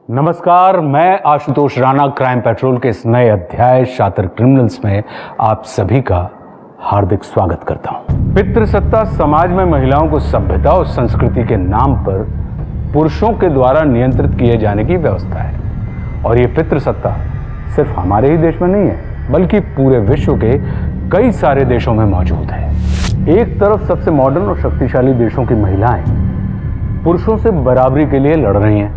नमस्कार, मैं Ashutosh Rana crime petrol के इस नए अध्याय शातिर क्रिमिनल्स में आप सभी का हार्दिक स्वागत करता हूं। पितृसत्ता समाज में महिलाओं को सभ्यता और संस्कृति के नाम पर पुरुषों के द्वारा नियंत्रित किए जाने की व्यवस्था है और ये पितृसत्ता सिर्फ हमारे ही देश में नहीं है बल्कि पूरे विश्व के कई सारे देशों में मौजूद है। एक तरफ सबसे मॉडर्न और शक्तिशाली देशों की महिलाएं पुरुषों से बराबरी के लिए लड़ रही हैं,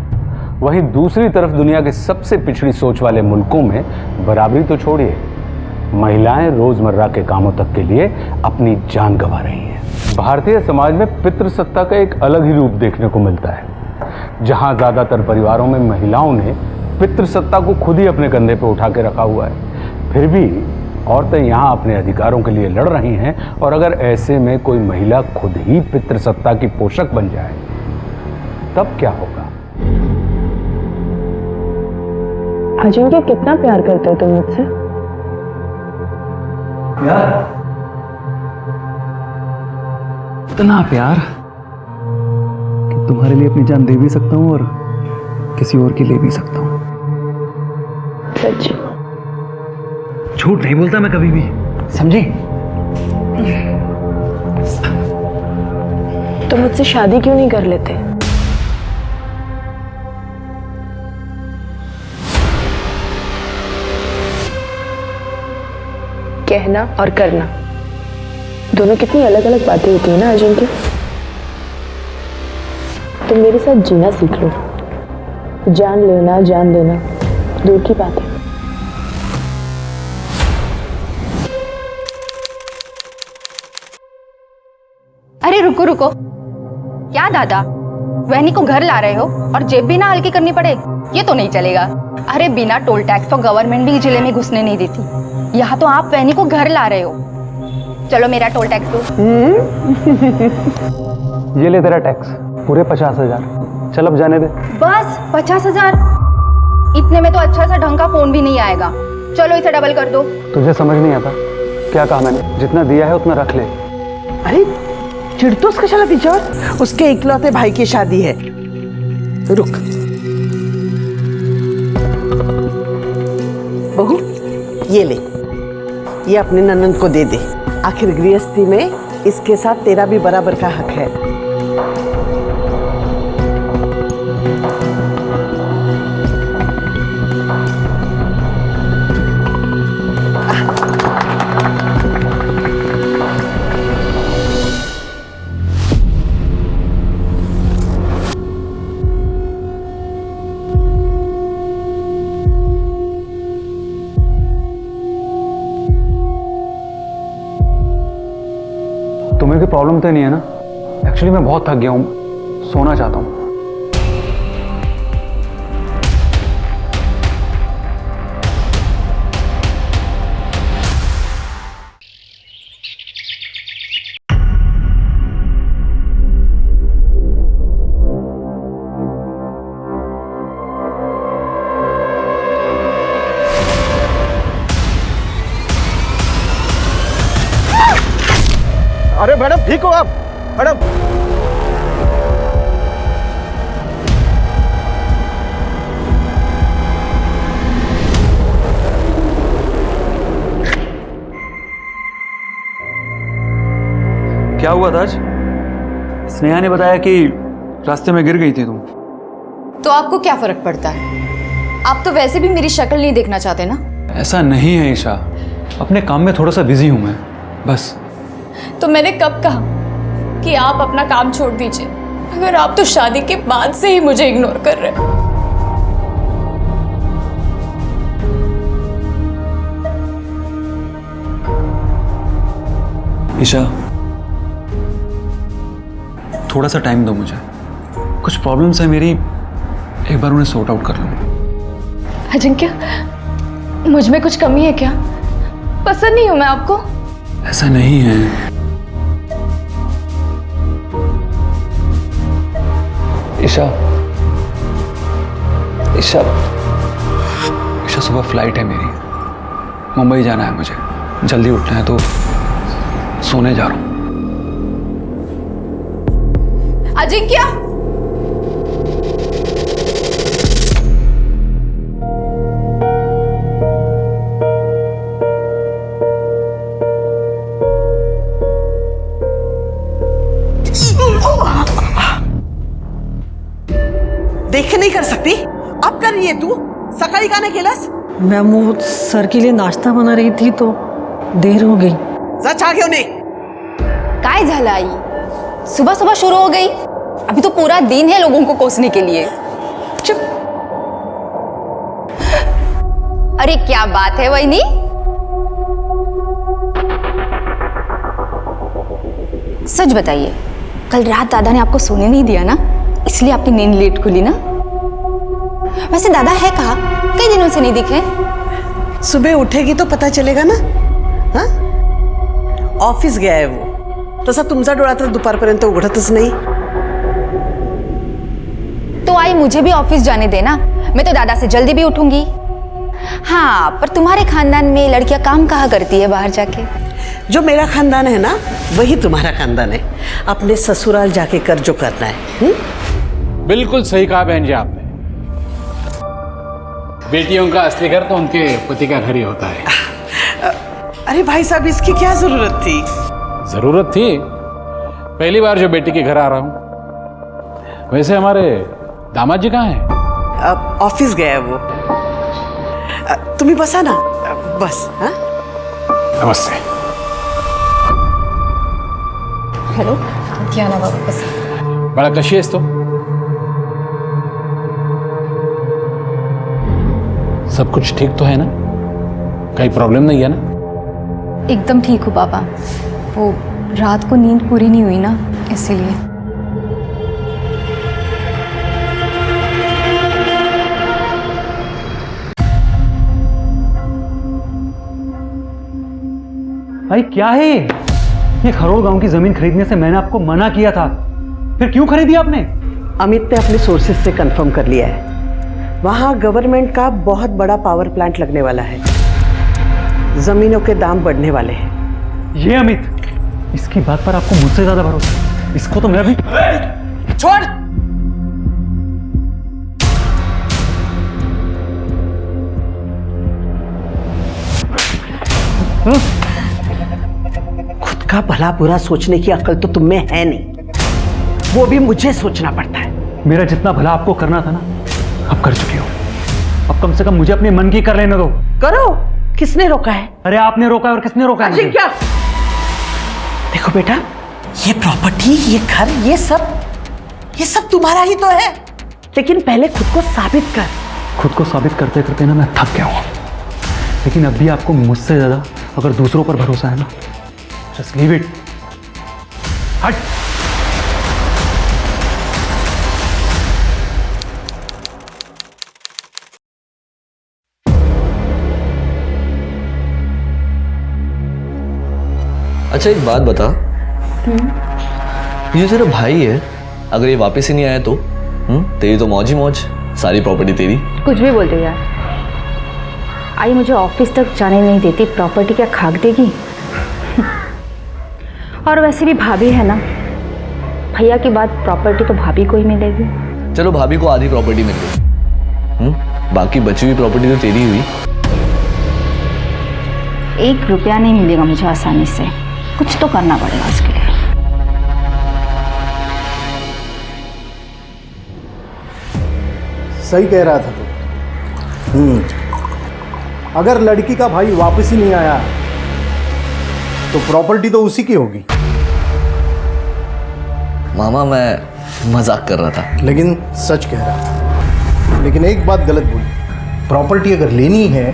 वहीं दूसरी तरफ दुनिया के सबसे पिछड़ी सोच वाले मुल्कों में बराबरी तो छोड़िए, महिलाएं रोजमर्रा के कामों तक के लिए अपनी जान गंवा रही हैं। भारतीय समाज में पितृसत्ता का एक अलग ही रूप देखने को मिलता है, जहां ज्यादातर परिवारों में महिलाओं ने पितृसत्ता को खुद ही अपने कंधे पर उठा के रखा हुआ है। फिर भी औरतें यहां अपने अधिकारों के लिए लड़ रही हैं और अगर ऐसे में कोई महिला खुद ही पितृसत्ता की पोषक बन जाए तब क्या होगा? अजिंक्य, कितना प्यार करते हो तुम मुझसे? प्यार? इतना प्यार कि तुम्हारे लिए अपनी जान दे भी सकता हूं और किसी और की ले भी सकता हूं। सच? झूठ नहीं बोलता मैं कभी भी, समझी? तुम मुझसे शादी क्यों नहीं कर लेते? कहना और करना दोनों कितनी अलग अलग बातें होती है ना अजिंक्य। तुम मेरे साथ जीना सीख लो। जान लेना जान देना दूर की बात है। अरे रुको रुको, क्या दादा, वहनी को घर ला रहे हो और जेब भी ना हल्की करनी पड़े? ये तो नहीं चलेगा। अरे बिना टोल टैक्स तो गवर्नमेंट भी जिले में घुसने नहीं देती। यहाँ तो आप वहनी को घर ला रहे हो। चलो मेरा टोल टैक्स दो। ये ले तेरा टैक्स, पूरे 50,000। चल अब जाने दे। बस 50,000? इतने में तो अच्छा सा ढंग का फोन भी नहीं आएगा। चलो इसे डबल कर दो। तुझे समझ नहीं आता क्या कहा मैंने? जितना दिया है उतना रख ले। अरे चिढ़ तो उसका चला पीछे, उसके इकलौते भाई की शादी है। रुक बहू, ये ले, ये अपने ननद को दे दे। आखिर गृहस्थी में इसके साथ तेरा भी बराबर का हक है। तुम्हें कोई प्रॉब्लम तो नहीं है ना? एक्चुअली मैं बहुत थक गया हूँ, सोना चाहता हूँ। अरे मैडम ठीक हो आप? मैडम क्या हुआ था आज? स्नेहा ने बताया कि रास्ते में गिर गई थी तुम। तो आपको क्या फर्क पड़ता है? आप तो वैसे भी मेरी शक्ल नहीं देखना चाहते ना। ऐसा नहीं है ईशा, अपने काम में थोड़ा सा बिजी हूं मैं, बस। तो मैंने कब कहा कि आप अपना काम छोड़ दीजिए? अगर आप तो शादी के बाद से ही मुझे इग्नोर कर रहे हैं। ईशा, थोड़ा सा टाइम दो मुझे, कुछ प्रॉब्लम्स है मेरी, एक बार उन्हें सॉर्ट आउट कर लूं। अजिंक्य, मुझ में कुछ कमी है क्या? पसंद नहीं हूं मैं आपको? ऐसा नहीं है ईशा। ईशा, ईशा सुबह फ्लाइट है मेरी, मुंबई जाना है मुझे, जल्दी उठना है तो सोने जा रहा हूं। अजिंक्य, देख नहीं कर सकती? अब कर रही है तू? सकाळी का नाही केलंस? मैम वो सर के लिए नाश्ता बना रही थी तो देर हो गई। जा चहा घेऊन ये। काय झालं आई? सुबह सुबह शुरू हो गई? अभी तो पूरा दिन है लोगों को कोसने के लिए। चुप। अरे क्या बात है वहीनी? सच बताइए, कल रात दादा ने आपको सोने नहीं दिया ना, इसलिए आपकी नींद लेट खुली ना? वैसे दादा है कहाँ? कई दिनों से नहीं दिखे। सुबह उठेगी तो पता चलेगा ना। हाँ, ऑफिस गया है वो। तसा तुमचा डोळा तर दुपारपर्यंत उघडतच नाही। तो आई मुझे भी ऑफिस जाने देना, मैं तो दादा से जल्दी भी उठूंगी। हाँ, पर तुम्हारे खानदान में लड़कियां काम कहाँ करती है बाहर जाके? जो मेरा खानदान है ना, वही तुम्हारा खानदान है। अपने ससुराल जाके कर जो करना है। बिल्कुल सही कहा बहन जी आपने। बेटियों का असली घर तो उनके पति का घर ही होता है। अरे भाई साहब, इसकी क्या जरूरत थी? जरूरत थी, पहली बार जो बेटी के घर आ रहा हूं। वैसे हमारे दामाद जी कहाँ हैं? ऑफिस गया है वो। तुम्ही बसा ना, बस। हाँ, नमस्ते। हेलो, क्या ना वापस। बड़ा कशी आहेस तो? सब कुछ ठीक तो है ना? कहीं प्रॉब्लम नहीं है ना? एकदम ठीक हूँ पापा। वो रात को नींद पूरी नहीं हुई ना, इसीलिए। भाई क्या है ये खरोड़ गांव की जमीन खरीदने से मैंने आपको मना किया था, फिर क्यों खरीदी आपने? अमित ने अपने सोर्सेज से कंफर्म कर लिया है। वहां गवर्नमेंट का बहुत बड़ा पावर प्लांट लगने वाला है। जमीनों के दाम बढ़ने वाले हैं। ये अमित, इसकी बात पर आपको मुझसे ज्यादा भरोसा है। इसको तो मैं अभी छोड़। खुद का भला बुरा सोचने की अक्ल तो तुम में है नहीं, वो भी मुझे सोचना पड़ता है। मेरा जितना भला आपको करना था ना, अब कर चुके हो। अब कम से कम मुझे अपने मन की कर लेने दो। करो। किसने रोका है? अरे आपने रोका है और किसने रोका है? क्या? देखो बेटा, ये प्रॉपर्टी, ये घर, ये सब तुम्हारा ही तो है। लेकिन पहले खुद को साबित कर। खुद को साबित करते करते ना मैं थक गया हूं। लेकिन अब भी आपको मुझसे ज्यादा अगर दूसरों पर भरोसा है ना, जस्ट लीव इट। हट। अच्छा एक बात बता, ये तेरा भाई है, अगर ये वापस ही नहीं आया तो तेरी तो मौज ही मौज, सारी प्रॉपर्टी तेरी। कुछ भी बोलते हो यार। आई मुझे ऑफिस तक जाने नहीं देती, प्रॉपर्टी क्या खाक देगी? और वैसे भी भाभी है ना, भैया की बात, प्रॉपर्टी तो भाभी को ही मिलेगी। चलो भाभी को आधी प्रॉपर्टी मिल गई, बाकी बची हुई प्रॉपर्टी तो तेरी हुई। 1 रुपया नहीं मिलेगा मुझे आसानी से, कुछ तो करना पड़ेगा उसके लिए। सही कह रहा था तू। अगर लड़की का भाई वापस ही नहीं आया तो प्रॉपर्टी तो उसी की होगी। मामा मैं मजाक कर रहा था। लेकिन सच कह रहा था। लेकिन एक बात गलत बोली, प्रॉपर्टी अगर लेनी है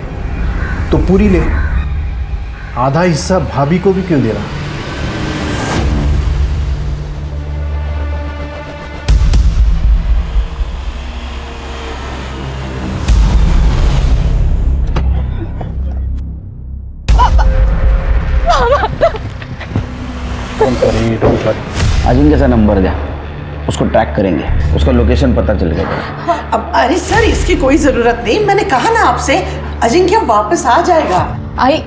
तो पूरी ले, आधा हिस्सा भाभी को भी क्यों देना? अजिंक्य का नंबर दे, उसको ट्रैक करेंगे, उसका लोकेशन पता चल गया। अब अरे सर, इसकी कोई जरूरत नहीं। मैंने कहा ना आपसे, अजिंक्य वापस आ जाएगा। आई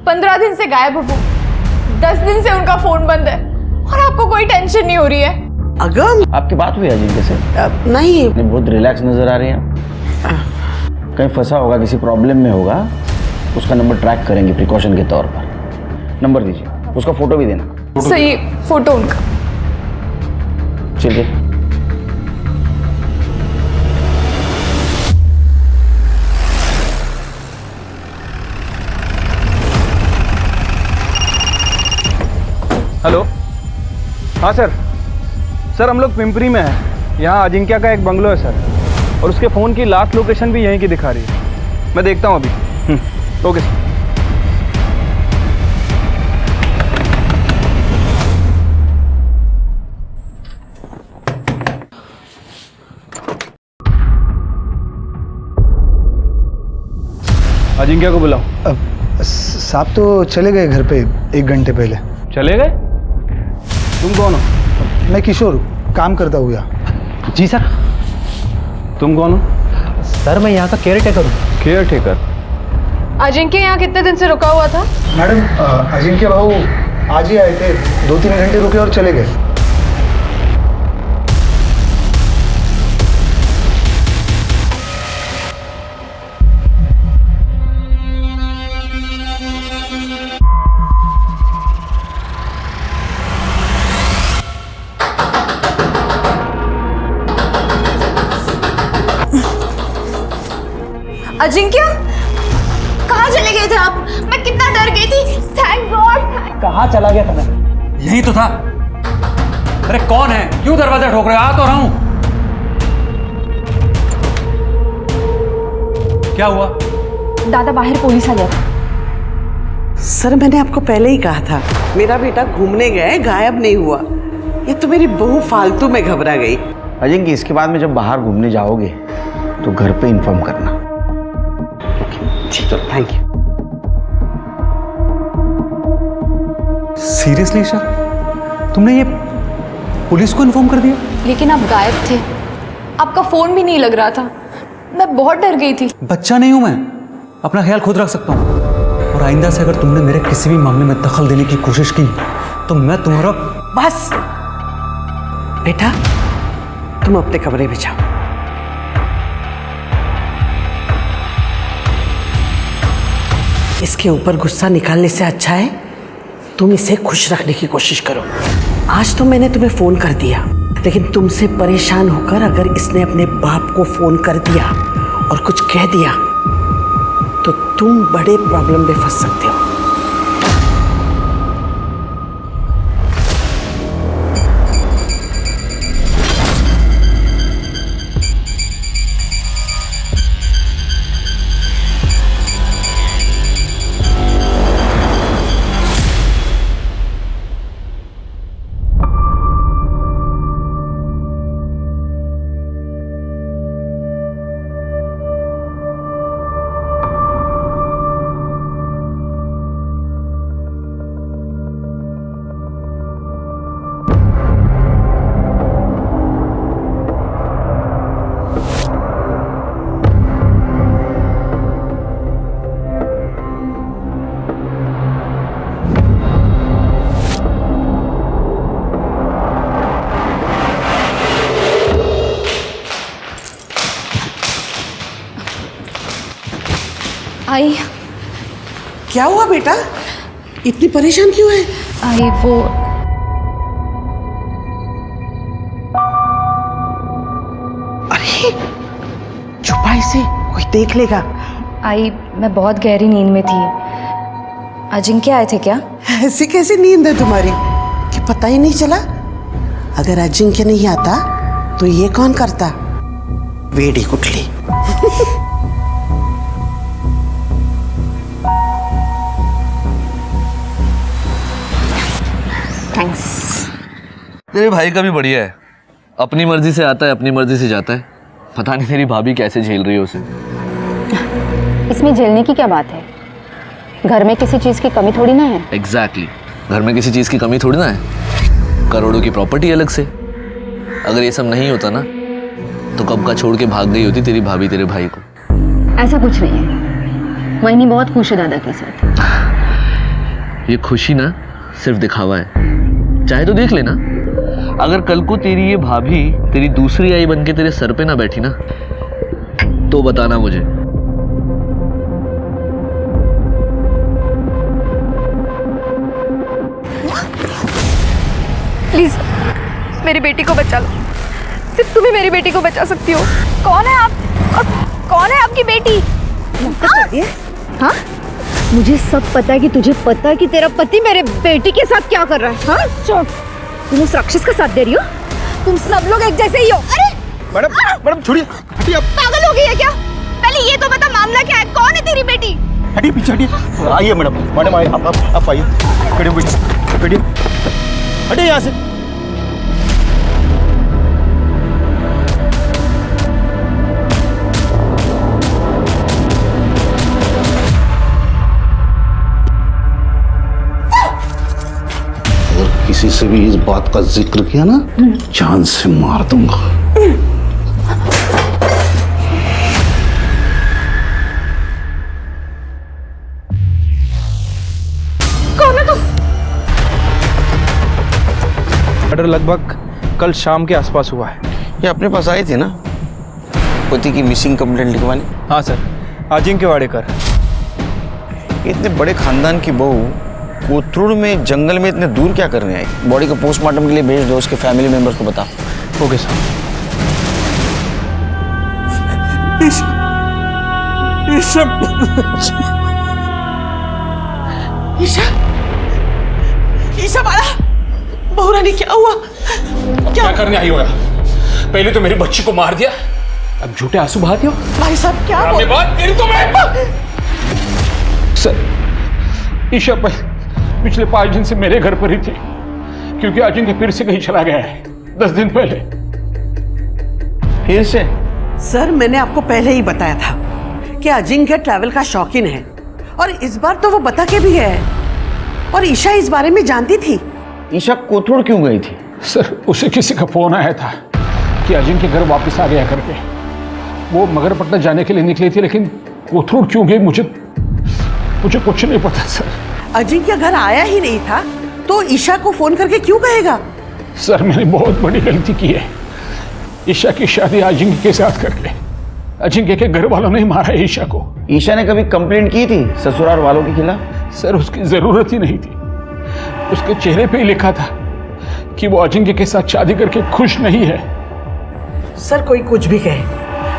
15 दिन से गायब हो, 10 दिन से उनका फोन बंद है और आपको कोई टेंशन नहीं हो रही है? अगम, आपकी बात हुई अजिंक्य से? नहीं। बहुत रिलैक्स नजर आ रही हैं। कहीं फंसा होगा, किसी प्रॉब्लम में होगा, उसका नंबर ट्रैक करेंगे प्रिकॉशन के तौर पर। नंबर दीजिए, उसका फोटो भी देना। सही, फोटो उनका। चलिए। हेलो। हाँ सर, हम लोग पिंपरी में हैं। यहाँ अजिंक्य का एक बंगलो है सर, और उसके फ़ोन की लास्ट लोकेशन भी यहीं की दिखा रही है। मैं देखता हूँ अभी। Okay sir. अजिंक्य को बुलाओ। साहब तो चले गए घर पे 1 घंटे पहले। चले गए? तुम कौन हो? मैं किशोर, काम करता हूँ यहाँ। जी सर। तुम कौन हो? सर मैं यहाँ का केयर टेकर हूँ। Caretaker? अजिंक्य यहाँ कितने दिन से रुका हुआ था? मैडम, अजिंक्य भाऊ आज ही आए थे, 2-3 घंटे रुके और चले गए। अजिंक्य, कहाँ चले गए थे आप? मैं कितना डर गई थी। Thank God. कहाँ चला गया था मैं? यही तो था। अरे कौन है? क्यों दरवाजा ठोक रहे हो? आ तो रहा हूं। क्या हुआ? दादा बाहर पुलिस आ गया था। सर मैंने आपको पहले ही कहा था, मेरा बेटा घूमने गया, गायब नहीं हुआ। ये तो मेरी बहू फालतू में घबरा गई। अजिंक्य, इसके बाद में जब बाहर घूमने जाओगे तो घर पे इन्फॉर्म करना। चलो, थैंक यू। सीरियसली ईशा, तुमने ये पुलिस को इन्फॉर्म कर दिया? लेकिन आप गायब थे, आपका फोन भी नहीं लग रहा था। मैं बहुत डर गई थी। बच्चा नहीं हूं मैं, अपना ख्याल खुद रख सकता हूं। और आइंदा से अगर तुमने मेरे किसी भी मामले में दखल देने की कोशिश की तो मैं तुम्हारा... बस बेटा, तुम अपने कमरे में जाओ। इसके ऊपर गुस्सा निकालने से अच्छा है तुम इसे खुश रखने की कोशिश करो। आज तो मैंने तुम्हें फोन कर दिया, लेकिन तुमसे परेशान होकर अगर इसने अपने बाप को फोन कर दिया और कुछ कह दिया तो तुम बड़े प्रॉब्लम में फंस सकते हो। आई। क्या हुआ बेटा, इतनी परेशान क्यों है? आई वो अरे छुपा इसे, कोई देख लेगा। आई मैं बहुत गहरी नींद में थी। अजिंक्य आए थे क्या? ऐसी कैसी नींद है तुम्हारी कि पता ही नहीं चला? अगर अजिंक्य नहीं आता तो ये कौन करता? वेड़ी कुटली। थैंक्स। तेरे भाई का भी बढ़िया है, अपनी मर्जी से आता है, अपनी मर्जी से जाता है। पता नहीं तेरी भाभी कैसे झेल रही है उसे। इसमें झेलने की क्या बात है? घर में किसी चीज की कमी थोड़ी ना है। एग्जैक्टली, घर में किसी चीज की कमी थोड़ी ना है। करोड़ों की प्रॉपर्टी अलग से। अगर ये सब नहीं होता ना तो कब का छोड़ के भाग गई होती तेरी भाभी तेरे भाई को। ऐसा कुछ नहीं है, वही बहुत खुश है दादा के साथ। ये खुशी ना सिर्फ दिखावा है, चाहे तो देख लेना। अगर कल को तेरी ये भाभी तेरी दूसरी आई बन के तेरे सर पे ना बैठी ना तो बताना मुझे। प्लीज मेरी बेटी को बचा लो, सिर्फ तुम ही मेरी बेटी को बचा सकती हो। कौन है आप और कौन है आपकी बेटी? हाँ? मुझे सब पता है कि तुझे पता है कि तेरा पति मेरे बेटी के साथ क्या कर रहा है। हाँ चुप, तुम उस राक्षस का साथ दे रही हो। तुम सब लोग एक जैसे ही हो। अरे मैडम छोड़िए, हटिए आप। पागल हो गई है क्या? पहले ये तो बता मामला क्या है, कौन है तेरी बेटी? हटिए पीछे हटिए। आइए मैडम आइए, आप आइए। बैठिए हटिए यहाँ से। किसी से भी इस बात का जिक्र किया ना, जान से मार दूंगा। कौन है तुम? मर्डर लगभग कल शाम के आसपास हुआ है। ये अपने पास आई थी ना पति की मिसिंग कंप्लेंट लिखवाने? हाँ सर, अजिंक्य वाडेकर। इतने बड़े खानदान की बहू कोथरूड में जंगल में इतने दूर क्या करने आई? बॉडी को पोस्टमार्टम के लिए भेज दो, उसके फैमिली मेंबर्स को बता। Okay sir. ईशा बाला, बहू रानी क्या हुआ? क्या करने आई हो? पहले तो मेरी बच्ची को मार दिया, अब झूठे आंसू बहाते हो। भाई साहब क्या बोल? बात तेरी तो मैं। सर, ईशा पिछले 5 दिन से मेरे घर पर ही थी, क्योंकि अजिंक्य फिर से कहीं चला गया है 10 दिन पहले। फिर से? सर मैंने आपको पहले ही बताया था कि अजिंक्य ट्रैवल का शौकीन है, और इस बार तो वो बता के भी है, और ईशा इस बारे में जानती थी। ईशा कोथरूड क्यों गई थी? सर, उसे किसी का फोन आया था कि अजिंक्य घर वापस आ गया करके। वो मगरपट्टा जाने के लिए निकली थी, लेकिन कोथरूड क्यों गई मुझे कुछ नहीं पता सर। अजिंक्य घर आया ही नहीं था तो ईशा को फोन करके क्यों कहेगा? सर, मैंने बहुत बड़ी गलती की है। ईशा की शादी अजिंक्य के साथ करके अजिंक्य के घर वालों ने मारा है ईशा को। ईशा ने कभी कंप्लेंट की थी ससुराल वालों के खिलाफ? सर, उसकी जरूरत ही नहीं थी। उसके चेहरे पे ही लिखा था कि वो अजिंक्य के साथ शादी करके खुश नहीं है। सर कोई कुछ भी कहे,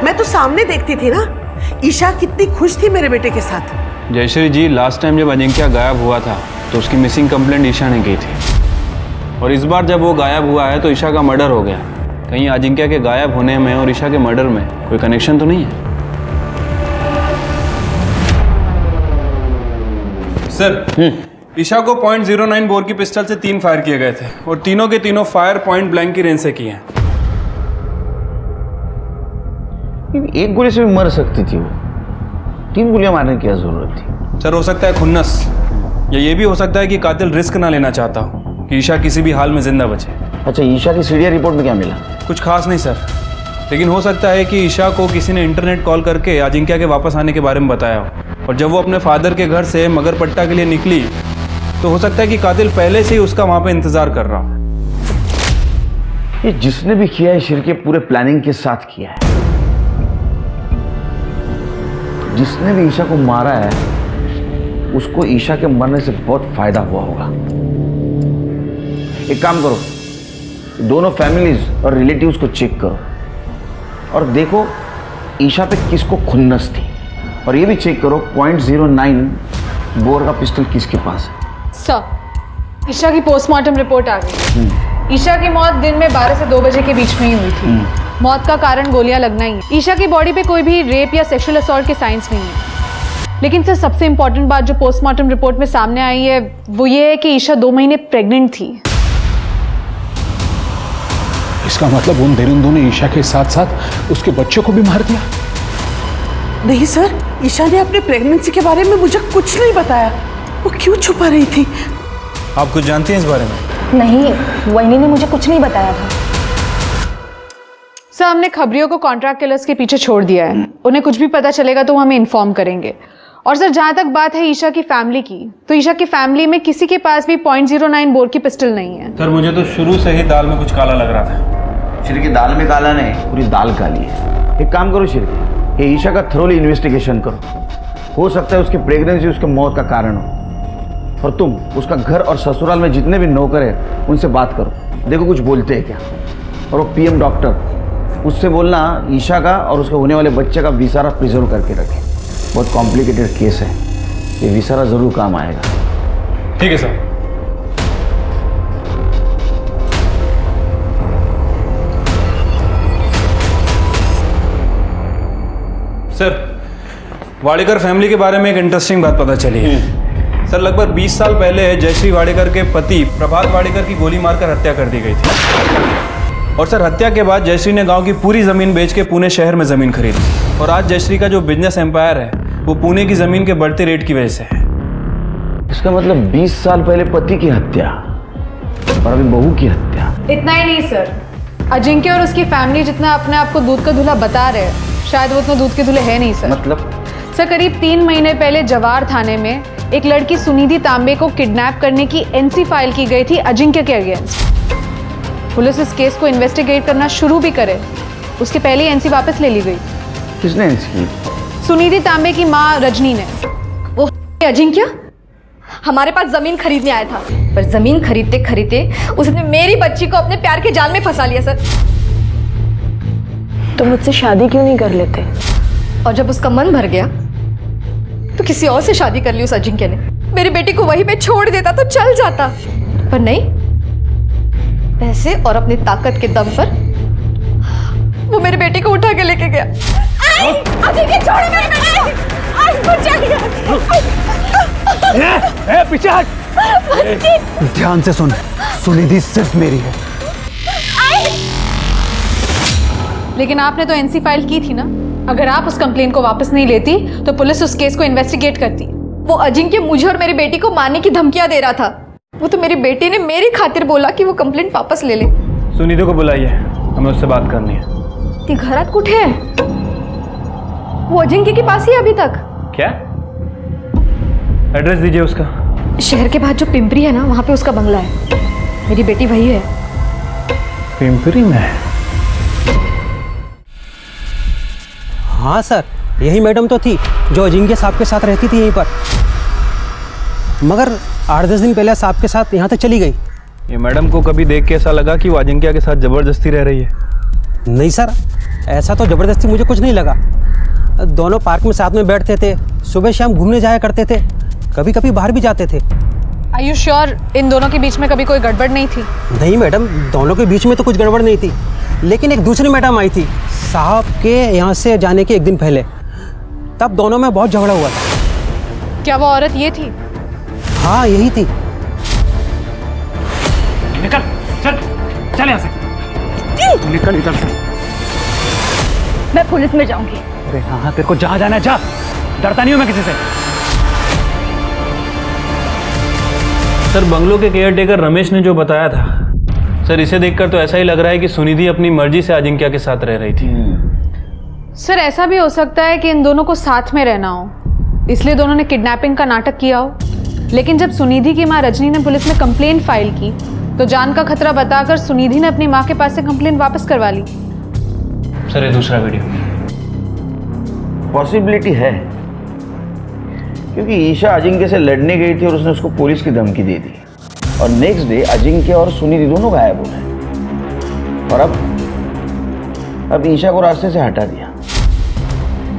मैं तो सामने देखती थी ना ईशा कितनी खुश थी मेरे बेटे के साथ। जयश्री जी, लास्ट टाइम जब अजिंक्य गायब हुआ था तो उसकी मिसिंग कंप्लेंट ईशा ने की थी, और इस बार जब वो गायब हुआ है तो ईशा का मर्डर हो गया। कहीं अजिंक्य के गायब होने में और ईशा के मर्डर में कोई कनेक्शन तो नहीं है? सर, ईशा को .09 बोर की पिस्टल से 3 फायर किए गए थे, और तीनों के तीनों फायर पॉइंट ब्लैंक की रेंज से किए हैं। एक गोली से भी मर सकती थी वो, 3 गोलियां मारने की क्या जरूरत थी? सर, हो सकता है खुन्नस, या ये भी हो सकता है कि कातिल रिस्क ना लेना चाहता हो कि ईशा किसी भी हाल में जिंदा बचे। अच्छा, ईशा की सीडीआर रिपोर्ट में क्या मिला? कुछ खास नहीं सर, लेकिन हो सकता है कि ईशा को किसी ने इंटरनेट कॉल करके अजिंक्य के वापस आने के बारे में बताया हो, और जब वो अपने फादर के घर से मगरपट्टा के लिए निकली तो हो सकता है कि कातिल पहले से ही उसका वहां पे इंतजार कर रहा हो। ये जिसने भी किया है शिरके पूरे प्लानिंग के साथ किया है। जिसने भी ईशा को मारा है उसको ईशा के मरने से बहुत फायदा हुआ होगा। एक काम करो, दोनों फैमिलीज और रिलेटिव्स को चेक करो और देखो ईशा पे किसको खुन्नस थी, और ये भी चेक करो .09 बोर का पिस्टल किसके पास है। सर, ईशा की पोस्टमार्टम रिपोर्ट आ गई। ईशा की मौत दिन में 12 से 2 बजे के बीच में ही हुई थी। मौत का कारण गोलियां लगना ही है। ईशा की बॉडी पे कोई भी रेप या सेक्सुअल असॉल्ट के साइंस नहीं है। लेकिन सर, सबसे इंपॉर्टेंट बात जो पोस्टमार्टम रिपोर्ट में सामने आई है वो ये है कि ईशा 2 महीने प्रेग्नेंट थी। इसका मतलब उन दरिंदों ने ईशा के साथ साथ उसके बच्चे को भी मार दिया? नहीं सर, ईशा ने अपने प्रेगनेंसी के बारे में मुझे कुछ नहीं बताया। वो क्यों छुपा रही थी? आप कुछ जानती हैं इस बारे में? नहीं, वहीनी ने मुझे कुछ नहीं बताया था। सर, हमने खबरियों को कॉन्ट्रैक्ट किलर्स के पीछे छोड़ दिया है। उन्हें कुछ भी पता चलेगा तो वो हमें इन्फॉर्म करेंगे। और सर, जहां तक बात है ईशा की फैमिली की, तो ईशा की फैमिली में किसी के पास भी .09 बोर की पिस्टल नहीं है। सर, मुझे तो शुरू से ही दाल में कुछ काला लग रहा था। शिरके दाल में काला नहीं, पूरी दाल काली है। एक काम करो शिरके, ये ईशा का थरोली इन्वेस्टिगेशन करो। हो सकता है उसकी प्रेगनेंसी उसके मौत का कारण हो, और तुम उसका घर और ससुराल में जितने भी नौकर है उनसे बात करो, देखो कुछ बोलते हैं क्या। और वो पीएम डॉक्टर, उससे बोलना ईशा का और उसके होने वाले बच्चे का वीसा प्रिजर्व करके रखे। बहुत कॉम्प्लिकेटेड केस है, ये विसारा जरूर काम आएगा। ठीक है सर। सर, वाडेकर फैमिली के बारे में एक इंटरेस्टिंग बात पता चली है। सर, लगभग 20 साल पहले जयश्री वाडेकर के पति प्रभात वाडेकर की गोली मारकर हत्या कर दी गई थी। और सर, हत्या के बाद जयश्री ने गांव की पूरी ज़मीन बेच के पुणे शहर में ज़मीन खरीदी। और आज जयश्री का जो बिजनेस एम्पायर है वो पुणे की ज़मीन के बढ़ते रेट की वजह से है। इसका मतलब 20 साल पहले पति की हत्या और अभी बहू की हत्या। इतना ही नहीं सर, अजिंक्य और उसकी फैमिली जितना अपने आप को दूध का दूल्हा बता रहे हैं, शायद वो उतना दूध के दूल्हे है नहीं सर। मतलब? सर, करीब 3 महीने पहले जवार थाने में एक लड़की सुनिधि तांबे को किडनैप करने की एनसी फाइल की गई थी अजिंक्य के अगेंस्ट। पुलिस इस केस को इन्वेस्टिगेट करना शुरू भी करे उसके पहले ही एनसी वापस ले ली गई। किसने एनसी की? सुनिधि तांबे की माँ रजनी ने। वो अजिंक्य हमारे पास जमीन खरीदने आया था, पर जमीन खरीदते खरीदते उसने मेरी बच्ची को अपने प्यार के जाल में फंसा लिया सर। तो मुझसे शादी क्यों नहीं कर लेते? और जब उसका मन भर गया तो किसी और से शादी कर ली उस अजिंक्य ने। मेरी बेटी को वहीं पे छोड़ देता तो चल जाता, पर नहीं, पैसे और अपनी ताकत के दम पर वो मेरी बेटी को उठा के लेके गया। अजिंक्य छोड़ मेरी बेटी, पीछे हट। ध्यान से सुन, सुनिधि सिर्फ मेरी है। लेकिन आपने तो एनसी फाइल की थी ना। अगर आप उस कंप्लेन को वापस नहीं लेती तो पुलिस उस केस को इन्वेस्टिगेट करती। वो अजिंक्य मुझे और मेरी बेटी को मारने की धमकियां दे रहा था। वो तो मेरी बेटी ने मेरी खातिर बोला कि वो कंप्लेंट वापस ले ले। सुनिधि को बुलाइए, हमें उससे बात करनी है। ती घरात कुठे है? वो अजिंक्य के पास ही है अभी तक। क्या? एड्रेस दीजिए उसका। शहर के बाद जो पिंपरी है ना, वहाँ पे उसका बंगला है। मेरी बेटी वही है। पिंपरी में? हाँ सर, यही मैडम तो थी जो अजिंक्य साहब के साथ रहती थी यहीं पर, मगर 8-10 दिन पहले साहब के साथ यहाँ तक चली गई। ये मैडम को कभी देख के ऐसा लगा कि वो अजिंक्य के साथ ज़बरदस्ती रह रही है? नहीं सर, ऐसा तो ज़बरदस्ती मुझे कुछ नहीं लगा। दोनों पार्क में साथ में बैठते थे, सुबह शाम घूमने जाया करते थे, कभी कभी बाहर भी जाते थे। Are you sure इन दोनों के बीच में कभी कोई गड़बड़ नहीं थी? नहीं मैडम, दोनों के बीच में तो कुछ गड़बड़ नहीं थी, लेकिन एक दूसरी मैडम आई थी साहब के यहाँ से जाने के एक दिन पहले, तब दोनों में बहुत झगड़ा हुआ था। क्या वो औरत ये थी? हाँ, यही थी। निकल, चल यहाँ से। निकल इधर से। मैं पुलिस में जाऊंगी। अरे हाँ, तेरे को जहाँ जाना है जा, डरता नहीं हूँ मैं किसी से। सर, बंगलो के केयरटेकर रमेश ने जो बताया था, सर इसे देखकर तो ऐसा ही लग रहा है कि सुनिधि अपनी मर्जी से अजिंक्य के साथ रह रही थी। सर, ऐसा भी हो सकता है कि इन दोनों को साथ में रहना हो, इसलिए दोनों ने किडनैपिंग का नाटक किया हो। लेकिन जब सुनिधि की माँ रजनी ने पुलिस में कंप्लेंट फाइल की तो जान का खतरा बताकर सुनिधि ने अपनी माँ के पास से कंप्लेंट वापस करवा ली। सर, ये दूसरा वीडियो। पॉसिबिलिटी है, क्योंकि ईशा अजिंक्य से लड़ने गई थी और उसने उसको पुलिस की धमकी दे दी, और नेक्स्ट डे अजिंक्य और सुनिधि दोनों गायब हो गए, और अब ईशा को रास्ते से हटा दिया।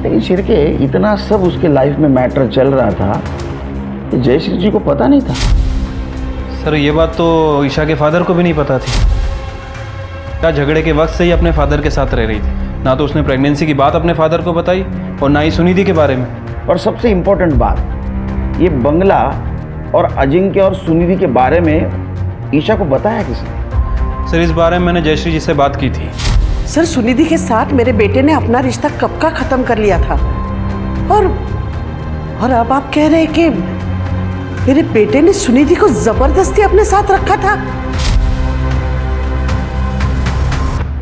लेकिन शिरके, इतना सब उसके लाइफ में मैटर चल रहा था कि जयश्री जी को पता नहीं था। सर, ये बात तो ईशा के फादर को भी नहीं पता थी। क्या झगड़े के वक्त से ही अपने फादर के साथ रह रही थी। ना तो उसने प्रेगनेंसी की बात अपने फादर को बताई और ना ही सुनिधि के बारे में। और सबसे इम्पोर्टेंट बात, ये बंगला और अजिंक्य और सुनिधि के बारे में ईशा को बताया किसने? सर, इस बारे में मैंने जयश्री जी से बात की थी। सर, सुनिधि के साथ मेरे बेटे ने अपना रिश्ता कब का खत्म कर लिया था, और अब आप कह रहे हैं कि मेरे बेटे ने सुनिधि को जबरदस्ती अपने साथ रखा था।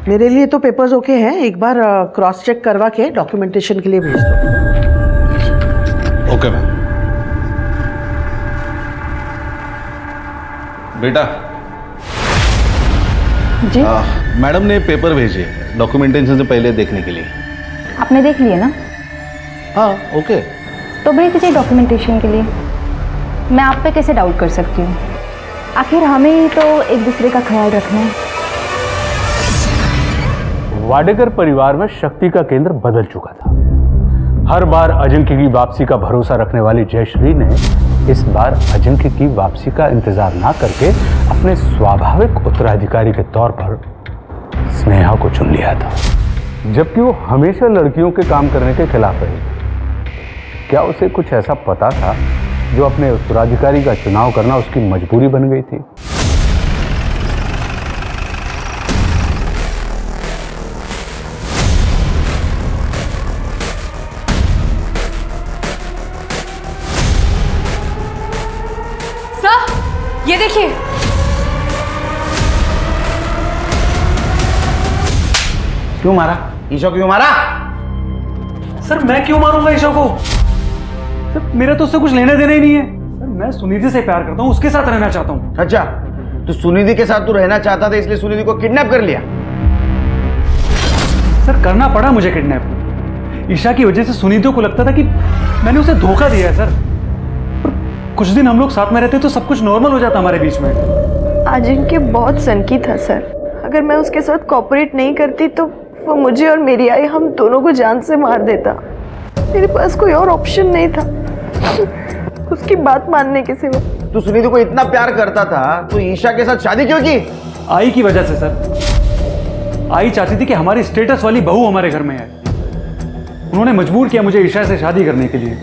मेरे लिए तो पेपर्स ओके हैं, एक बार क्रॉस चेक करवा के डॉक्यूमेंटेशन के लिए भेज दो। Okay ma'am. बेटा जी मैडम ने पेपर भेजे डॉक्यूमेंटेशन से पहले देखने के लिए। आपने देख लिया ना? हाँ, ओके। तो भेज दीजिए डॉक्यूमेंटेशन के लिए। मैं आप पे कैसे डाउट कर सकती हूँ? आखिर हमें ही तो एक दूसरे का ख्याल रखना है। वाडेकर परिवार में शक्ति का केंद्र बदल चुका था। हर बार अजिंक्य की वापसी का भरोसा रखने वाली जयश्री ने इस बार अजिंक्य की वापसी का इंतजार ना करके अपने स्वाभाविक उत्तराधिकारी के तौर पर स्नेहा को चुन लिया था, जबकि वो हमेशा लड़कियों के काम करने के खिलाफ रही थी। क्या उसे कुछ ऐसा पता था जो अपने उत्तराधिकारी का चुनाव करना उसकी मजबूरी बन गई थी? सर ये देखिए, क्यों मारा? ईशा को क्यों मारा? सर मैं क्यों मारूंगा ईशा को? सर मेरा तो उससे कुछ लेना देना ही नहीं है। सर मैं सुनिधि से प्यार करता हूँ, उसके साथ रहना चाहता हूँ। अच्छा, तो सुनिधि के साथ तू रहना चाहता था इसलिए सुनिधि को किडनैप कर लिया? सर करना पड़ा मुझे किडनैप। ईशा की वजह से सुनिधि को लगता था कि मैंने उसे धोखा दिया है सर। कुछ दिन हम लोग साथ में रहते तो सब कुछ नॉर्मल हो जाता हमारे बीच में। अजिंक्य बहुत सनकी था सर। अगर मैं उसके साथ कोऑपरेट नहीं करती तो वो मुझे और मेरी आई हम दोनों को जान से मार देता। मेरे पास कोई और ऑप्शन नहीं था उसकी बात मानने के सिवा। तू सुनिधि को इतना प्यार करता था तो ईशा के साथ शादी क्यों की? आई की वजह से सर। आई चाहती थी कि हमारी स्टेटस वाली बहू हमारे घर में है। उन्होंने मजबूर किया मुझे ईशा से शादी करने के लिए।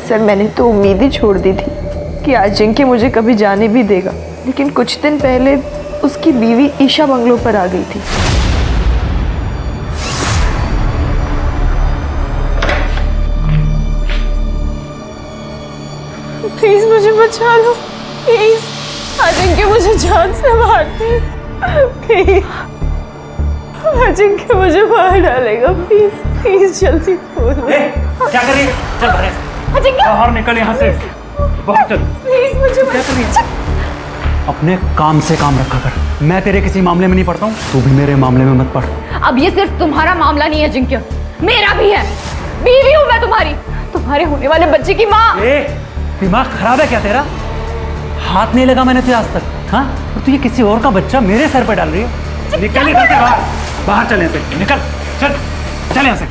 सर मैंने तो उम्मीद ही छोड़ दी थी कि अजिंक्य मुझे कभी जाने भी देगा, लेकिन कुछ दिन पहले उसकी बीवी ईशा बंगलों पर आ गई थी। प्लीज मुझे बचा लो, प्लीज। अजिंक्य मुझे जान से मार दे, प्लीज। अजिंक्य मुझे मार डालेगा, प्लीज प्लीज जल्दी बोलो। क्या कर रही है? चल बाहर से। अजिंक्य बाहर निकल यहाँ से। बाहर चल। प्लीज मुझे क्या कर रही है? अपने काम से काम रखा कर। मैं तेरे किसी मामले में नहीं पड़ता हूँ, तू भी मेरे मामले में मत पड़। अब ये सिर्फ तुम्हारा मामला नहीं है अजिंक्य, मेरा भी है। बीवी हूँ मैं तुम्हारी, तुम्हारे होने वाले बच्चे की माँ। दिमाग खराब है क्या तेरा? हाथ नहीं लगा मैंने तुझे आज तक। हाँ, और तू ये किसी और का बच्चा मेरे सर पे डाल रही है। निकल इधर से बाहर। बाहर चल यहाँ से, निकल। चल चल यहाँ से।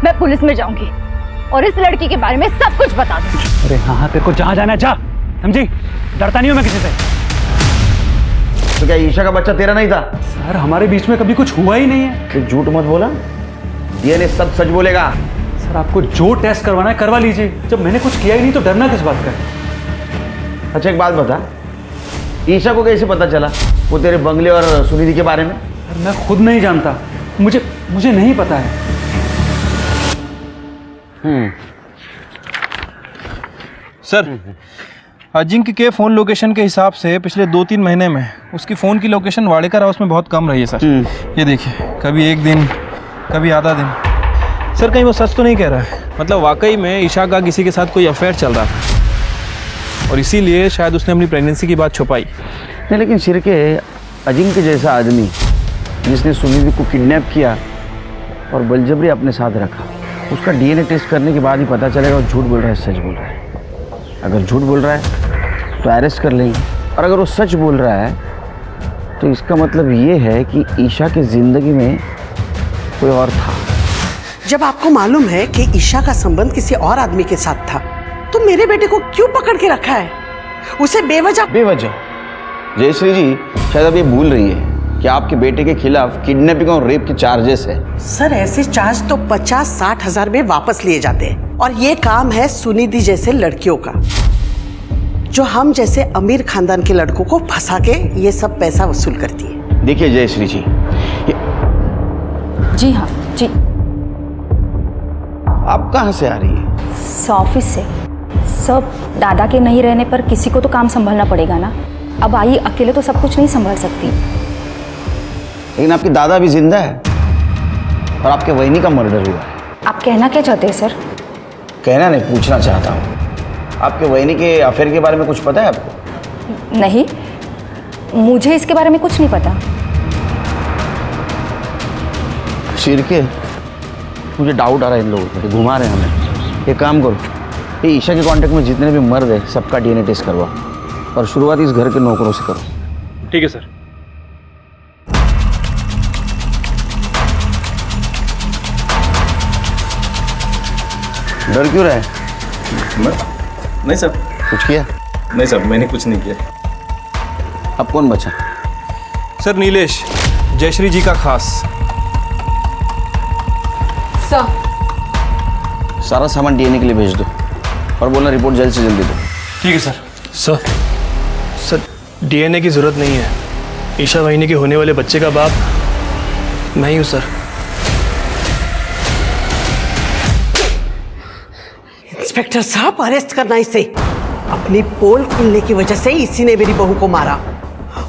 मैं पुलिस में जाऊंगी और इस लड़की के बारे में सब कुछ बता दूंगी। अरे हाँ हाँ, तेरे को जहाँ जाना है जा, समझी? डरता नहीं हूँ मैं किसी से। तो क्या ईशा का बच्चा तेरा नहीं था? सर हमारे बीच में कभी कुछ हुआ ही नहीं है। तो झूठ मत बोला, डीएनए सब सच बोलेगा। सर आपको जो टेस्ट करवाना है करवा लीजिए, जब मैंने कुछ किया ही नहीं तो डरना किस बात का है? अच्छा एक बात बता, ईशा को कैसे पता चला वो तेरे बंगले और सुनिधि के बारे में? सर मैं खुद नहीं जानता, मुझे नहीं पता है। सर अजिंक्य के फ़ोन लोकेशन के हिसाब से पिछले 2-3 महीने में उसकी फ़ोन की लोकेशन वाडेकर हाउस में बहुत कम रही है सर। ये देखिए, कभी एक दिन, कभी आधा दिन। सर कहीं वो सच तो नहीं कह रहा है? मतलब वाकई में ईशा का किसी के साथ कोई अफेयर चल रहा था और इसीलिए शायद उसने अपनी प्रेगनेंसी की बात छुपाई। नहीं लेकिन सिरके, अजिंक्य जैसा आदमी जिसने सुनिधि को किडनैप किया और बलजबरी अपने साथ रखा, उसका डीएनए टेस्ट करने के बाद ही पता चलेगा वो झूठ बोल रहा है सच बोल रहा है। अगर झूठ बोल रहा है तो अरेस्ट कर लेंगे, और अगर वो सच बोल रहा है तो इसका मतलब ये है कि ईशा की ज़िंदगी में कोई और था। जब आपको मालूम है कि ईशा का संबंध किसी और आदमी के साथ था तो मेरे बेटे को क्यों पकड़ के रखा है? उसे बेवजह जयश्री जी शायद अब ये भूल रही है कि आपके बेटे के खिलाफ किडनैपिंग और रेप के चार्जेस है। सर ऐसे चार्ज तो 50-60 हजार में वापस लिए जाते हैं, और ये काम है सुनिधि जैसे लड़कियों का, जो हम जैसे अमीर खानदान के लड़कों को फंसा के ये सब पैसा वसूल करती है। देखिए जयश्री जी, जी हाँ जी। आप कहाँ से आ रही है? ऑफिस से। सब दादा के नहीं रहने पर किसी को तो काम संभालना पड़ेगा ना। अब आई अकेले तो सब कुछ नहीं संभाल सकती। लेकिन आपके दादा भी जिंदा है और आपके वहिनी का मर्डर हुआ है। आप कहना क्या चाहते हैं सर? कहना नहीं, पूछना चाहता हूँ। आपके वहिनी के अफेयर के बारे में कुछ पता है आपको? नहीं, मुझे इसके बारे में कुछ नहीं पता। शिरके, मुझे डाउट आ रहा है इन लोगों पर, घुमा रहे हैं हमें। एक काम करो, ये ईशा के कांटेक्ट में जितने भी मर्द है सबका डीएनए टेस्ट करवाओ और शुरुआत इस घर के नौकरों से करो। ठीक है सर। डर क्यों रहा है? नहीं सर, कुछ किया? नहीं सर, मैंने कुछ नहीं किया। अब कौन बचा? सर नीलेश, जयश्री जी का खास। सर, सारा सामान डीएनए के लिए भेज दो और बोलना रिपोर्ट जल्द से जल्दी दो। ठीक है सर। सर डीएनए की जरूरत नहीं है। ईशा वाहिनी के होने वाले बच्चे का बाप मैं ही हूँ सर। इंस्पेक्टर साहब, अरेस्ट करना इसे। अपनी पोल खुलने की वजह से इसी ने मेरी बहू को मारा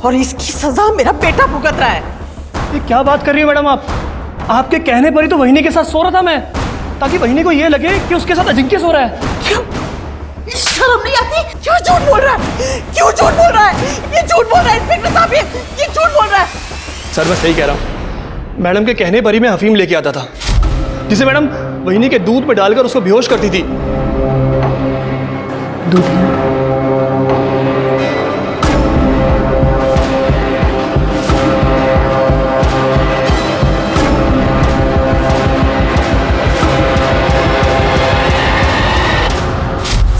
और इसकी सजा मेरा बेटा भुगत रहा है। ये क्या बात कर रही है मैडम आप? आपके कहने पर ही तो वहिनी के साथ सो रहा था मैं, ताकि वहिनी को ये लगे कि उसके साथ अजिंक्य सो रहा है। क्यों? शर्म नहीं आती? क्यों झूठ बोल रहा है? क्यों झूठ बोल रहा है? ये झूठ बोल रहा है इंस्पेक्टर साहब, ये झूठ बोल रहा है। सर मैं सही कह रहा हूँ। मैडम के कहने पर ही मैं अफीम लेके आता था, जिसे मैडम वहिनी के दूध में डालकर उसको बेहोश करती थी।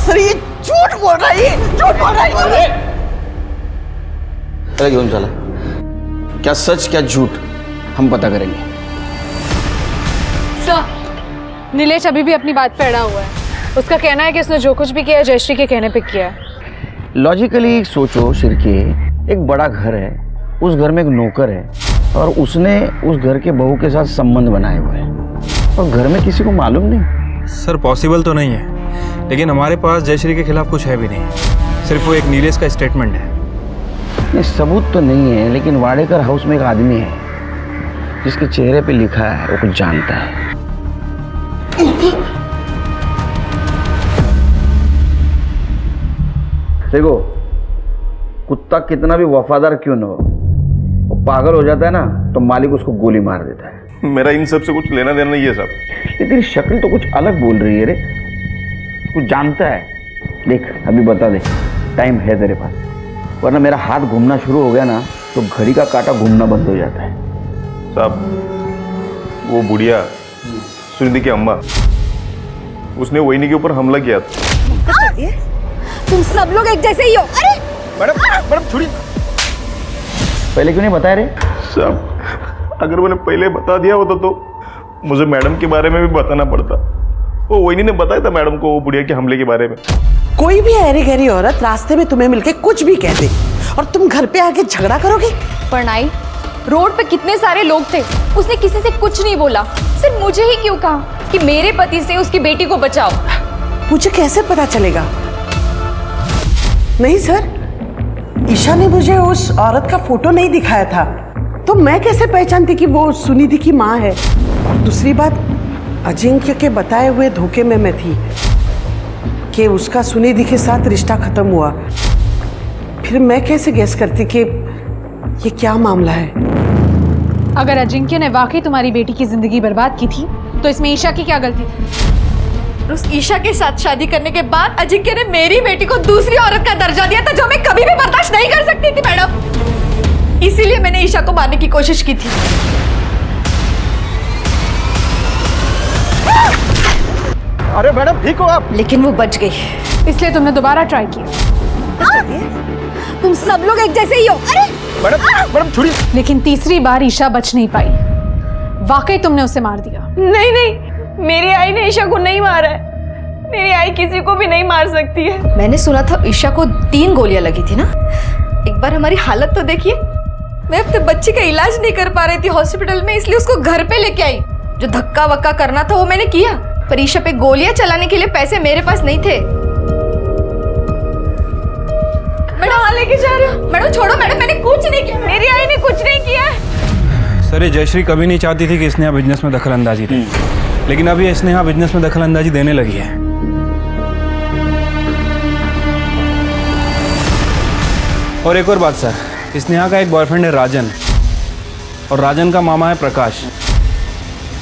सर ये झूठ बोल रहा है, ये झूठ बोल रहा है। अरे क्यों चला? क्या सच क्या झूठ हम पता करेंगे। सर, नीलेश अभी भी अपनी बात पे अड़ा हुआ है। उसका कहना है कि उसने जो कुछ भी किया है जयश्री के कहने पे किया है। लॉजिकली सोचो शिरके, एक बड़ा घर है, उस घर में एक नौकर है और उसने उस घर के बहू के साथ संबंध बनाए हुए हैं और घर में किसी को मालूम नहीं। सर पॉसिबल तो नहीं है, लेकिन हमारे पास जयश्री के खिलाफ कुछ है भी नहीं। सिर्फ वो एक नीलेश का स्टेटमेंट है। नहीं, सबूत तो नहीं है, लेकिन वाडेकर हाउस में एक आदमी है जिसके चेहरे पे लिखा है वो कुछ जानता है। देखो, कुत्ता कितना भी वफादार क्यों न हो, वो पागल हो जाता है ना तो मालिक उसको गोली मार देता है। मेरा इन सब से कुछ लेना देना नहीं है साहब। ये तेरी शक्ल तो कुछ अलग बोल रही है रे, कुछ जानता है। देख अभी बता दे, टाइम है तेरे पास, वरना मेरा हाथ घूमना शुरू हो गया ना तो घड़ी का कांटा घूमना बंद हो जाता है। साहब वो बुढ़िया सुनिधि की अम्मा, उसने वहिनी के ऊपर हमला किया था। तुम सब लोग एक जैसे ही हो। अरे मैडम छोड़िए। पहले क्यों नहीं बताया रे? साहब अगर मैंने पहले बता दिया होता तो मुझे मैडम के बारे में भी बताना पड़ता। वो वहिनी ने बताया था मैडम को वो बुढ़िया के हमले के बारे में। कोई भी ऐरी गहरी औरत रास्ते में तुम्हें मिलके कुछ भी कह दे और तुम घर पे आके झगड़ा करोगे? परनाई, रोड पे कितने सारे लोग थे, उसने किसी से कुछ नहीं बोला। सिर्फ मुझे ही क्यों कहा कि मेरे पति से उसकी बेटी को बचाओ? मुझे कैसे पता चलेगा? नहीं सर, ईशा ने मुझे उस औरत का फोटो नहीं दिखाया था, तो मैं कैसे पहचानती कि वो सुनिधि की माँ है? और दूसरी बात, अजिंक्य के बताए हुए धोखे में मैं थी कि उसका सुनिधि के साथ रिश्ता खत्म हुआ। फिर मैं कैसे गेस करती कि ये क्या मामला है? अगर अजिंक्य ने वाकई तुम्हारी बेटी की जिंदगी बर्बाद की थी तो इसमें ईशा की क्या गलती थी? उस ईशा के साथ शादी करने के बाद अजिंक्य ने मेरी बेटी को दूसरी औरत का दर्जा दिया था, जो मैं कभी भी बर्दाश्त नहीं कर सकती थी मैडम। इसीलिए मैंने ईशा को मारने की कोशिश की थी। अरे मैडम ठीक हो आप? लेकिन वो बच गई, इसलिए तुमने दोबारा ट्राई किया। तुम सब लोग एक जैसे ही हो। अरे मैडम छोड़िए। लेकिन तीसरी बार ईशा बच नहीं पाई। वाकई तुमने उसे मार दिया। नहीं नहीं, मेरी आई ने ईशा को नहीं मारा है। मेरी आई किसी को भी नहीं मार सकती है। मैंने सुना था ईशा को 3 गोलियां लगी थी ना। एक बार हमारी हालत तो देखिए, मैं अपने बच्चे का इलाज नहीं कर पा रही थी हॉस्पिटल में, इसलिए उसको घर पे लेके आई। जो धक्का वक्का करना था वो मैंने किया, पर ईशा पे गोलियां चलाने के लिए पैसे मेरे पास नहीं थे। मैडम लेके जा रहे हो? मैडम छोड़ो मैडम, मैंने कुछ नहीं किया, मेरी आई ने कुछ नहीं किया। सर ये जयश्री कभी नहीं चाहती थी कि स्नेहा बिजनेस में दखल अंदाजी दे, लेकिन अभी स्नेहा बिजनेस में दखल अंदाजी देने लगी है। और एक और बात सर, स्नेहा का एक बॉयफ्रेंड है राजन, और राजन का मामा है प्रकाश।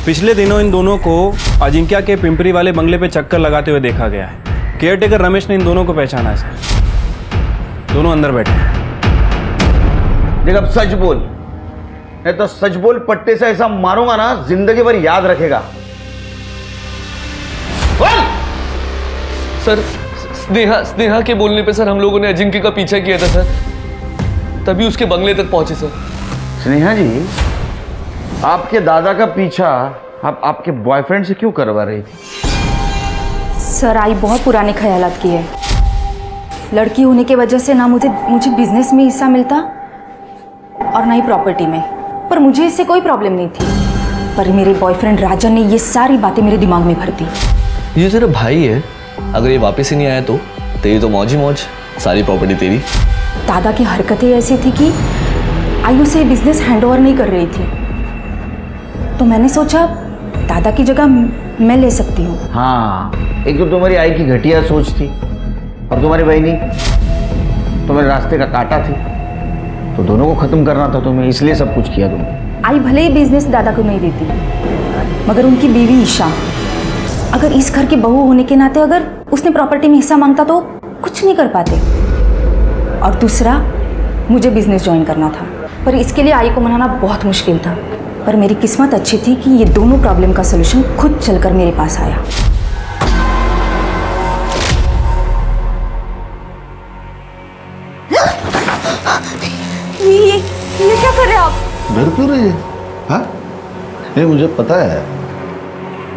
पिछले दिनों इन दोनों को अजिंक्य के पिंपरी वाले बंगले पे चक्कर लगाते हुए देखा गया है। केयरटेकर रमेश ने इन दोनों को पहचाना है सर। दोनों अंदर बैठे हैं। देख अब सच बोल, नहीं तो सच बोल, पट्टे से ऐसा मारूंगा ना जिंदगी भर याद रखेगा। बोल। सर स्नेहा के बोलने पे सर हम लोगों ने अजिंक्य का पीछा किया था सर, तभी उसके बंगले तक पहुंचे सर। स्नेहा जी, आपके दादा का पीछा आप आपके बॉयफ्रेंड से क्यों करवा रही थी? सर आई बहुत पुराने ख्यालात की है। लड़की होने की वजह से ना मुझे बिजनेस में हिस्सा मिलता और ना ही प्रॉपर्टी में, पर मुझे इससे कोई प्रॉब्लम नहीं थी। पर मेरे बॉयफ्रेंड राजन ने ये सारी बातें मेरे दिमाग में भर दी। ये तेरा भाई है, अगर ये वापस ही नहीं आया तो तेरी तो मौज ही मौज, सारी प्रॉपर्टी तेरी। दादा की हरकतें ऐसी थी कि आई उसे बिजनेस हैंडओवर नहीं कर रही थी, तो मैंने सोचा दादा की जगह मैं ले सकती हूँ। हाँ, एक तो तुम्हारी आई की घटिया सोच थी और तुम्हारी बहनी तुम्हारे रास्ते का कांटा थी, तो दोनों को खत्म करना था तुम्हें, इसलिए सब कुछ किया तुमने। आई भले ही बिजनेस दादा को नहीं देती, मगर उनकी बीवी ईशा अगर इस घर की बहू होने के नाते अगर उसने प्रॉपर्टी में हिस्सा मांगता तो कुछ नहीं कर पाते। और दूसरा, मुझे बिजनेस ज्वाइन करना था, पर इसके लिए आई को मनाना बहुत मुश्किल था। पर मेरी किस्मत अच्छी थी कि ये दोनों प्रॉब्लम का सलूशन खुद चलकर मेरे पास आया। ये क्या कर रहे हैं आप? डर क्यों रही है? हाँ, ये मुझे पता है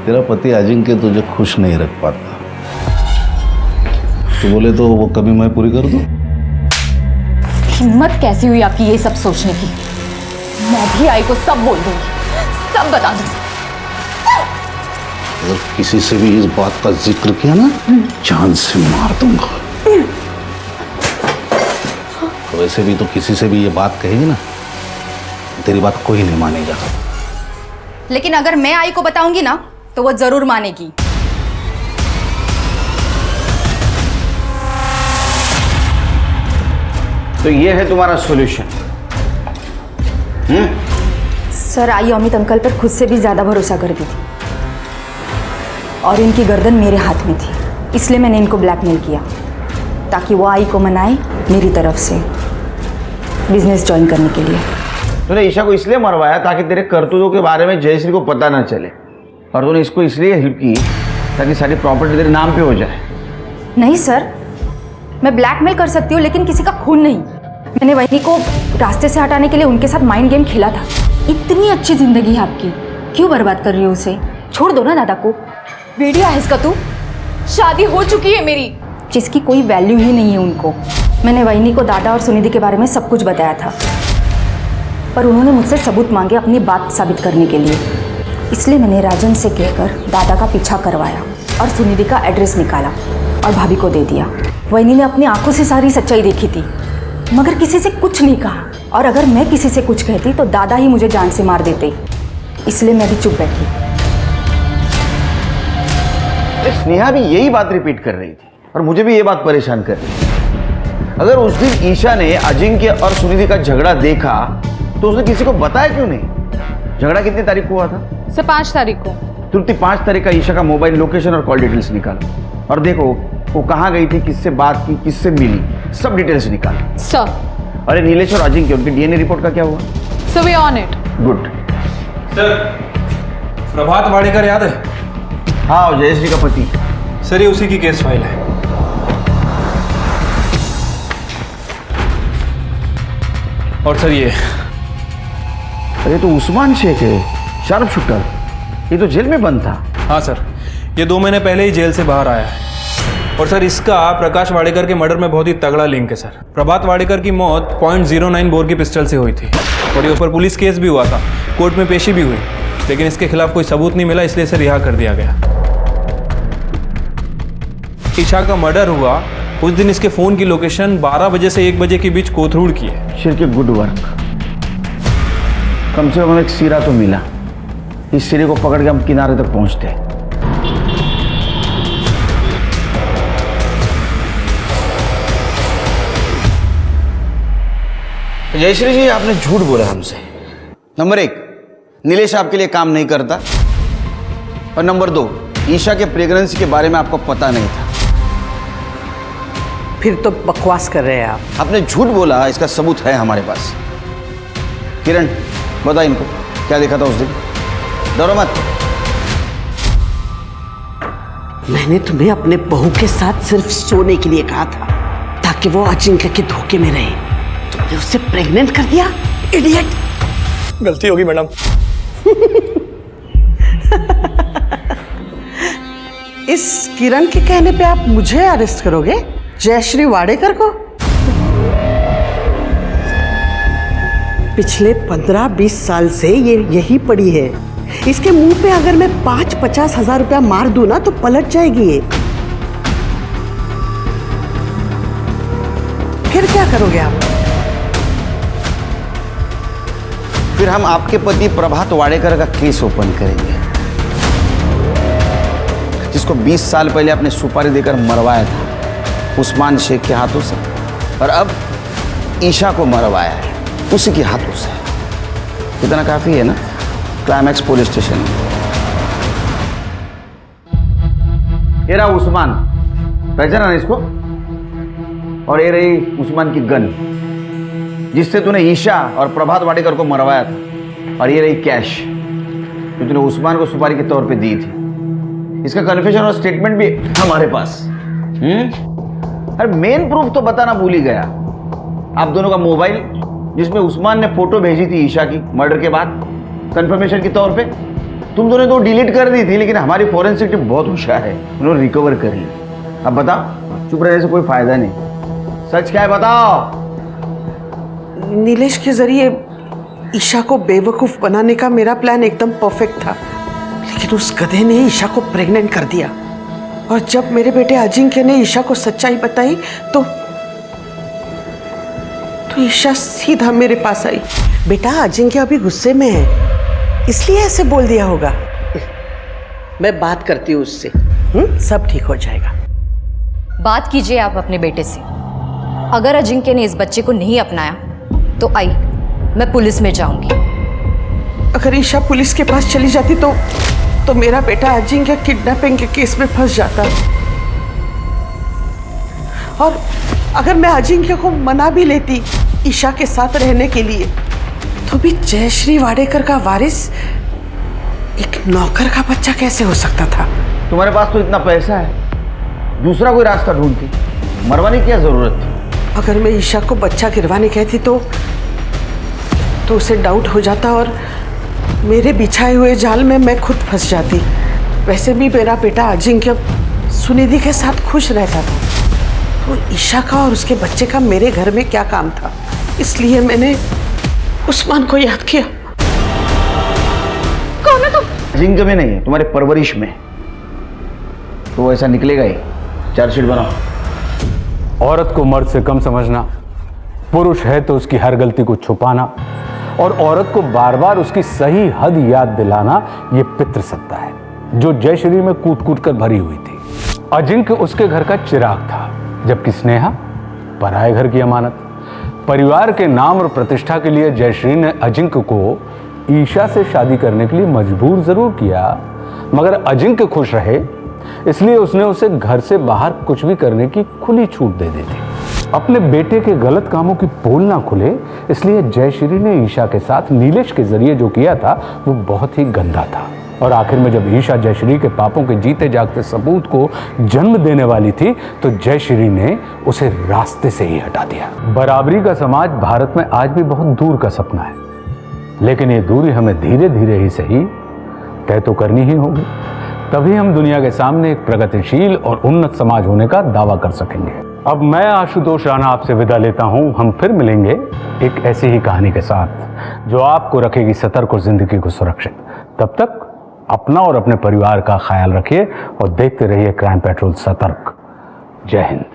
तेरा पति अजिंक्य तुझे खुश नहीं रख पाता। तो बोले तो वो कभी मैं पूरी कर दूं? हिम्मत कैसी हुई आपकी ये सब सोचने की? मैं भी आई को सब बोल दूंगी, सब बता दूंगी। अगर किसी से भी इस बात का जिक्र किया ना, जान से मार दूंगा। वैसे भी तो किसी से भी ये बात कहेगी ना, तेरी बात कोई नहीं मानेगा। लेकिन अगर मैं आई को बताऊंगी ना तो वो जरूर मानेगी। तो ये है तुम्हारा सॉल्यूशन? सर, आई अमित अंकल पर खुद से भी ज्यादा भरोसा करती थी और इनकी गर्दन मेरे हाथ में थी, इसलिए मैंने इनको ब्लैकमेल किया ताकि वो आई को मनाए मेरी तरफ से बिजनेस ज्वाइन करने के लिए। तूने ईशा को इसलिए मरवाया ताकि तेरे करतूतों के बारे में जयश्री को पता ना चले, और तूने इसको इसलिए हेल्प की ताकि सारी प्रॉपर्टी तेरे नाम पे हो जाए। नहीं सर, मैं ब्लैकमेल कर सकती हूँ लेकिन किसी का खून नहीं। मैंने वही को रास्ते से हटाने के लिए उनके साथ माइंड गेम खेला था। इतनी अच्छी जिंदगी है आपकी, क्यों बर्बाद कर रही हो उसे? छोड़ दो ना दादा को। वीडियो है इसका, तू शादी हो चुकी है मेरी, जिसकी कोई वैल्यू ही नहीं है उनको। मैंने वहीनी को दादा और सुनिधि के बारे में सब कुछ बताया था, पर उन्होंने मुझसे सबूत मांगे अपनी बात साबित करने के लिए। इसलिए मैंने राजन से कहकर दादा का पीछा करवाया और सुनिधि का एड्रेस निकाला और भाभी को दे दिया। वहीनी ने अपनी आंखों से सारी सच्चाई देखी थी, मगर किसी से कुछ नहीं कहा, और अगर मैं किसी से कुछ कहती तो दादा ही मुझे जान से मार देते, इसलिए मैं भी चुप बैठी। स्नेहा भी यही बात रिपीट कर रही थी और मुझे भी ये बात परेशान कर रही थी। अगर उस दिन ईशा ने अजिंक्य और सुनिधि का झगड़ा देखा तो उसने किसी को बताया क्यों नहीं? झगड़ा कितनी तारीख को हुआ था? सर 5 तारीख को। तुरंत 5 तारीख का ईशा का मोबाइल लोकेशन और कॉल डिटेल्स निकालो और देखो वो कहाँ गई थी, किससे बात की, किससे मिली, सब डिटेल्स निकालो। सर। अरे नीलेश और अजिंक्य, उनके डीएनए रिपोर्ट का क्या हुआ? Sir we on it. Good. Sir, Prabhat Wadekar याद है? हाँ, जयश्री का पति। सर, ये उसी की केस फाइल है। और सर ये, अरे तो उस्मान शेख है, शार्प शूटर। ये तो जेल में बंद था। हाँ सर, ये 2 महीने पहले ही जेल से बाहर आया है। और सर, इसका प्रकाश वाडेकर के मर्डर में बहुत ही तगड़ा लिंक है सर। प्रभात वाडेकर की मौत .09 बोर की पिस्टल से हुई थी और ये उस पर पुलिस केस भी हुआ था, कोर्ट में पेशी भी हुई, लेकिन इसके खिलाफ कोई सबूत नहीं मिला, इसलिए इसे रिहा कर दिया गया। ईशा का मर्डर हुआ उस दिन इसके फ़ोन की लोकेशन 12 बजे से 1 बजे के बीच कोथरूड की है। शिर के गुड वर्क। कम से कम एक सिरा तो मिला। इस सिरे को पकड़ के हम किनारे तक पहुंचते हैं। जयश्री जी, आपने झूठ बोला हमसे। नंबर 1, नीलेश आपके लिए काम नहीं करता, और नंबर 2, ईशा के प्रेगनेंसी के बारे में आपको पता नहीं था। फिर तो बकवास कर रहे हैं आप। आपने झूठ बोला, इसका सबूत है हमारे पास। किरण, बता इनको क्या देखा था उस दिन। डरो मत। मैंने तुम्हें अपने बहू के साथ सिर्फ सोने के लिए कहा था, ताकि वो अजिंक्य के धोखे में रहे। तुमने उससे प्रेग्नेंट कर दिया, इडियट। गलती होगी मैडम। इस किरण के कहने पे आप मुझे अरेस्ट करोगे, जयश्री वाडेकर को? पिछले 15-20 साल से ये यही पड़ी है। इसके मुंह पे अगर मैं 5-50 हजार रुपया मार दूं ना तो पलट जाएगी ये। फिर क्या करोगे आप? फिर हम आपके पति प्रभात वाडेकर का केस ओपन करेंगे, जिसको 20 साल पहले अपने सुपारी देकर मरवाया था उस्मान शेख के हाथों से, और अब ईशा को मरवाया है उसी के हाथों से। इतना काफी है ना क्लाइमैक्स पुलिस स्टेशन में। ये रहा उस्मान, पहचाना ना इसको? और ये रही उस्मान की गन, जिससे तूने ईशा और प्रभात वाडेकर को मरवाया था। और ये रही कैश जो तूने उस्मान को सुपारी के तौर पे दी थी। इसका कन्फेशन और स्टेटमेंट भी हमारे पास। अरे मेन प्रूफ तो बताना भूल ही गया, आप दोनों का मोबाइल, जिसमें उस्मान ने फोटो भेजी थी ईशा की मर्डर के बाद कंफर्मेशन के तौर पे। तुम दोनों तो डिलीट कर दी थी, लेकिन हमारी फॉरेंसिक टीम बहुत होशियार है, उन्होंने रिकवर कर ली। अब बताओ, चुप रहने से कोई फायदा नहीं, सच क्या है बताओ। नीलेश के जरिए ईशा को बेवकूफ बनाने का मेरा प्लान एकदम परफेक्ट था, लेकिन उस गधे ने ईशा को प्रेग्नेंट कर दिया। और जब मेरे बेटे अजिंक्य ने ईशा को सच्चाई बताई तो ईशा सीधा मेरे पास आई। बेटा, अजिंक्य अभी गुस्से में है, इसलिए ऐसे बोल दिया होगा। मैं बात करती हूँ उससे, सब ठीक हो जाएगा। बात कीजिए आप अपने बेटे से। अगर अजिंक्य ने इस बच्चे को नहीं अपनाया तो आई, मैं पुलिस में जाऊंगी। अगर ईशा पुलिस के पास चली जाती तो मेरा बेटा अजिंक्य किडनैपिंग के केस में फंस जाता। और अगर मैं अजिंक्य को मना भी लेती ईशा के साथ रहने के लिए, तो भी जयश्री वाडेकर का वारिस एक नौकर का बच्चा कैसे हो सकता था? तुम्हारे पास तो इतना पैसा है, दूसरा कोई रास्ता ढूंढती, मरवाने की क्या जरूरत थी? अगर मैं ईशा को बच्चा गिरवाने कहती तो उसे डाउट हो जाता और मेरे बिछाए हुए जाल में मैं खुद फंस जाती। वैसे भी मेरा बेटा अजिंक्य सुनिधि के साथ खुश रहता था, तो ईशा का और उसके बच्चे का मेरे घर में क्या काम था? इसलिए मैंने उस्मान को याद किया। कौन है तुम? अजिंक्य में नहीं है, तुम्हारे परवरिश में। तो ऐसा निकलेगा ही। चार्जशीट बनाओ। औरत को मर्द से कम समझना, पुरुष है तो उसकी हर गलती को छुपाना और औरत को बार बार उसकी सही हद याद दिलाना, ये पितृसत्ता है जो जयश्री में कूट कूट कर भरी हुई थी। अजिंक्य उसके घर का चिराग था, जबकि स्नेहा पराये घर की अमानत। परिवार के नाम और प्रतिष्ठा के लिए जयश्री ने अजिंक्य को ईशा से शादी करने के लिए मजबूर जरूर किया, मगर अजिंक्य खुश रहे इसलिए उसने उसे घर से बाहर कुछ भी करने की खुली छूट दे दी थी। अपने बेटे के गलत कामों की पोल ना खुले, इसलिए जयश्री ने ईशा के साथ नीलेश के जरिए जो किया था वो बहुत ही गंदा था। और आखिर में जब ईशा जयश्री के पापों के जीते जागते सबूत को जन्म देने वाली थी तो जयश्री ने उसे रास्ते से ही हटा दिया। बराबरी का समाज भारत में आज भी बहुत दूर का सपना है, लेकिन ये दूरी हमें धीरे धीरे ही सही तय तो करनी ही होगी, तभी हम दुनिया के सामने एक प्रगतिशील और उन्नत समाज होने का दावा कर सकेंगे। अब मैं आशुतोष राणा आपसे विदा लेता हूं। हम फिर मिलेंगे एक ऐसी ही कहानी के साथ जो आपको रखेगी सतर्क और जिंदगी को सुरक्षित। तब तक अपना और अपने परिवार का ख्याल रखिए और देखते रहिए क्राइम पेट्रोल सतर्क। जय हिंद।